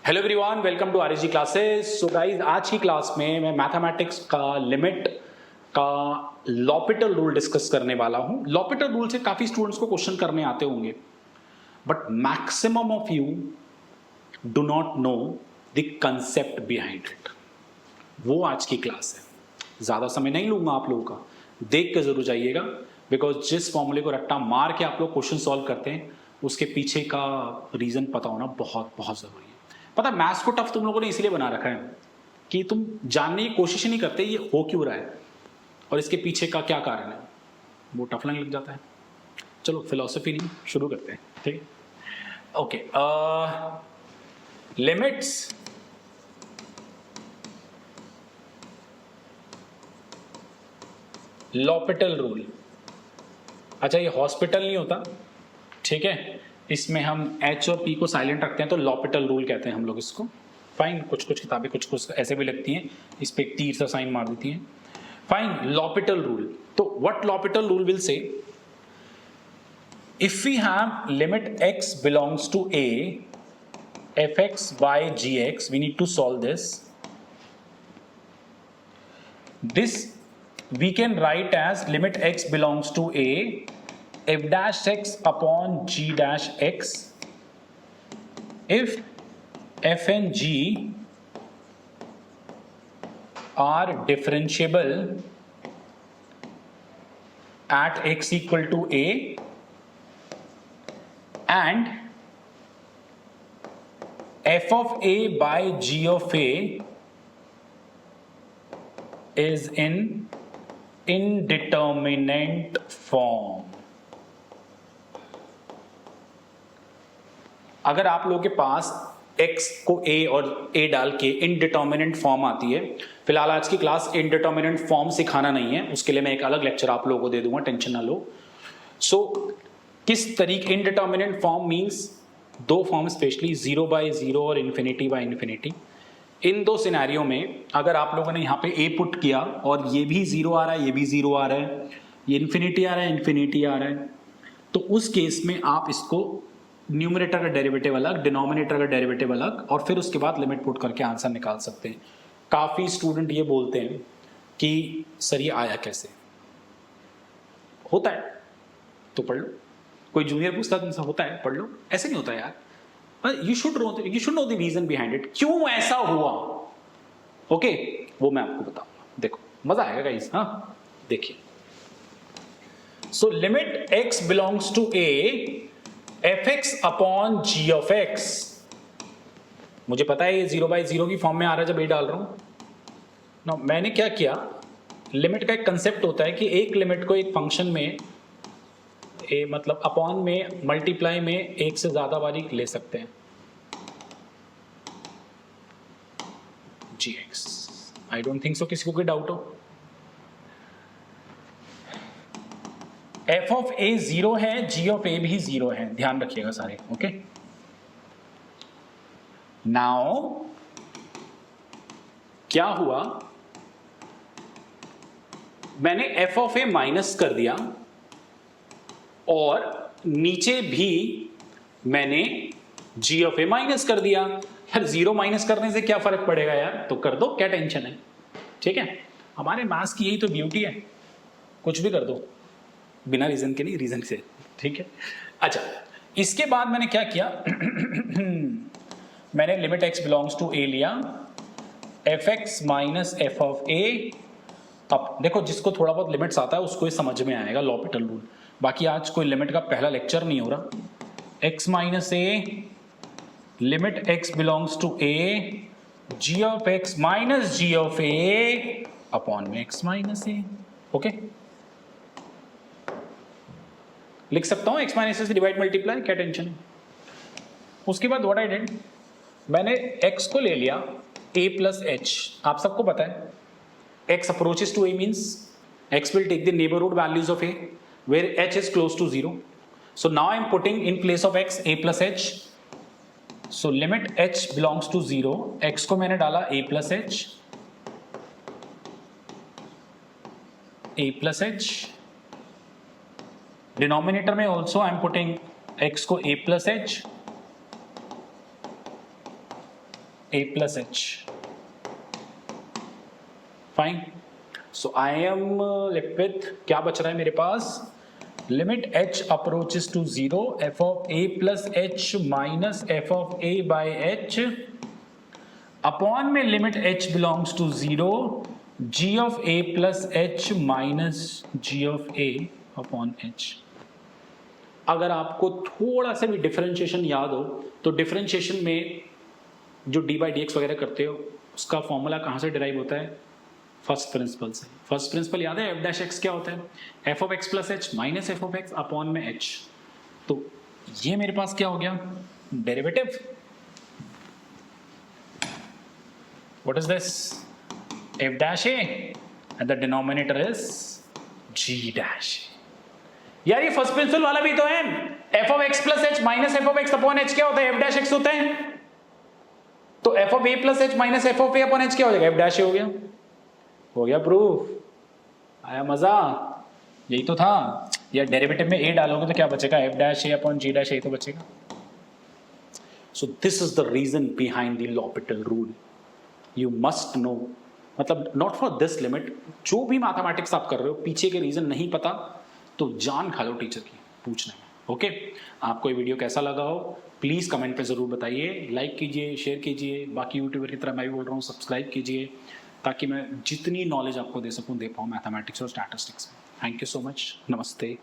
Hello everyone, welcome to RSG classes. So guys, आज की class में मैं मैथमेटिक्स का लिमिट का लॉपिटल रूल डिस्कस करने वाला हूं। लॉपिटल रूल से काफी स्टूडेंट्स को क्वेश्चन करने आते होंगे, but maximum of you do not know the concept behind it. वो आज की क्लास है। ज्यादा समय नहीं लूंगा आप लोगों का, देख के जरूर जाइएगा, बिकॉज जिस फॉर्मूले को रट्टा मार के आप लोग क्वेश्चन सॉल्व करते हैं उसके पीछे का रीजन पता होना बहुत बहुत जरूरी है। पता, मैथ्स को टफ तुम लोगों ने इसलिए बना रखा है कि तुम जानने की कोशिश ही नहीं करते ये हो क्यों रहा है और इसके पीछे का क्या कारण है। वो टफ लगने लग जाता है। चलो फिलोसफी नहीं, शुरू करते हैं। ठीक है, ओके। Limits L'Hôpital rule. अच्छा, ये हॉस्पिटल नहीं होता, ठीक है। इसमें हम एच और पी को साइलेंट रखते हैं तो लॉपिटल रूल कहते हैं हम लोग इसको। फाइन, कुछ कुछ किताबें कुछ कुछ ऐसे भी लगती हैं, इस पे एक तीर सा साइन मार देती हैं। Fine, L'Hopital rule. तो what L'Hopital rule will say, if we have limit x belongs to a fx by gx, we need to solve this we can write as limit x belongs to a f dash x upon g dash x if f and g are differentiable at x equal to a and f of a by g of a is in indeterminate form। अगर आप लोगों के पास x को a और a डाल के indeterminate form आती है, फिलहाल आज की क्लास इनडिटर्मिनेंट फॉर्म सिखाना नहीं है, उसके लिए मैं एक अलग लेक्चर आप लोगों को दे दूंगा, टेंशन ना लो। सो किस तरीके इनडिटर्मिनेंट फॉर्म मींस दो फॉर्म स्पेशली 0 बाय 0 और इन्फिनिटी बाय इन्फिनिटी। इन दो सिनेरियो में अगर आप लोगों ने यहाँ पे a पुट किया और ये भी 0 आ रहा है, ये भी 0 आ रहा है, ये इन्फिनिटी आ रहा है, इन्फिनिटी आ रहा है, तो उस केस में आप इसको न्यूमरेटर का डेरिवेटिव अलग, डिनोमिनेटर का डेरिवेटिव अलग, और फिर उसके बाद लिमिट पुट करके आंसर निकाल सकते हैं। काफी स्टूडेंट ये बोलते हैं कि सर ये आया कैसे, होता है तो पढ़ लो। कोई जूनियर पूछता है तुमसे, होता है पढ़ लो, ऐसे नहीं होता यार। You should know the reason behind it, क्यों ऐसा हुआ। ओके, वो मैं आपको बताऊंगा, देखो मजा आएगा गाइस। हाँ देखिए, so limit x belongs to a fx upon g of x। मुझे पता है ये 0 बाय 0 की फॉर्म में आ रहा है जब a डाल रहा हूं ना। मैंने क्या किया, लिमिट का एक कंसेप्ट होता है कि एक लिमिट को एक फंक्शन में ए मतलब अपॉन में मल्टीप्लाई में एक से ज्यादा बारी ले सकते हैं। gx, I don't think so किसी को कोई डाउट हो। f ऑफ a 0 है, g ऑफ a भी 0 है, ध्यान रखिएगा सारे। ओके, नाउ क्या हुआ, मैंने f ऑफ a माइनस कर दिया और नीचे भी मैंने g ऑफ a माइनस कर दिया। यार 0 माइनस करने से क्या फर्क पड़ेगा यार, तो कर दो, क्या टेंशन है। ठीक है, हमारे मैथ्स की यही तो ब्यूटी है, कुछ भी कर दो बिना रीजन के नहीं, रीजन से। ठीक है, अच्छा इसके बाद मैंने क्या किया मैंने limit x belongs to a लिया, fx minus f of a। अब देखो, जिसको थोड़ा बहुत लिमिट्स आता है उसको ये समझ में आएगा लॉपिटल रूल, बाकी आज कोई लिमिट का पहला लेक्चर नहीं हो रहा। x minus a, limit x belongs to a, g of x minus g of a upon में x माइनस a। ओके, लिख सकता हूं x माइनस से डिवाइड मल्टीप्लाई, क्या टेंशन है। उसके बाद व्हाट आई डिड, मैंने x को ले लिया a प्लस h। आप सबको पता है x approaches to a means x will take the neighborhood values of a where h is close to 0. So now I am putting in place of x a plus h. So limit h belongs to 0, x को मैंने डाला a plus h, a plus h, denominator में also I am putting x को a plus h, a plus h. Fine. So I am left with क्या बच रहा है मेरे पास, limit h approaches to 0 f of a plus h minus f of a by h upon में limit h belongs to 0 g of a plus h minus g of a upon h. अगर आपको थोड़ा सा भी differentiation याद हो तो differentiation में जो डी बाई डी एक्स वगैरह करते हो उसका फॉर्मूला कहाँ से डिराइव होता है, फर्स्ट प्रिंसिपल से. फर्स्ट प्रिंसिपल याद है, एफ डैश एक्स क्या होता है, F of X plus H minus F of X upon में एच. तो ये मेरे पास क्या हो गया, derivative. What is this, F dash A and the denominator is G dash. यार ये फर्स्ट प्रिंसिपल वाला भी तो है, F of X plus H minus F of X upon H क्या होता है, एफ डैश एक्स होता है. तो F of A plus H minus F of A upon H क्या हो जाएगा, एफ डैश ए हो गया. हो गया प्रूफ, आया मजा. यही तो था. या डेरिवेटिव में ए डालोगे तो क्या बचेगा, F dash A upon G dash A तो बचेगा. So this is the reason behind the l'Hopital rule. You must know, मतलब नॉट फॉर दिस लिमिट, जो भी मैथमेटिक्स आप कर रहे हो पीछे के रीजन नहीं पता तो जान खा लो टीचर की पूछने में. ओके, आपको ये वीडियो कैसा लगा हो प्लीज़ कमेंट पे ज़रूर बताइए, लाइक कीजिए, शेयर कीजिए. बाकी यूट्यूबर की तरह मैं भी बोल रहा हूँ सब्सक्राइब कीजिए ताकि मैं जितनी नॉलेज आपको दे सकूँ दे पाऊँ मैथमेटिक्स और स्टैटिस्टिक्स में. Thank you so much. नमस्ते.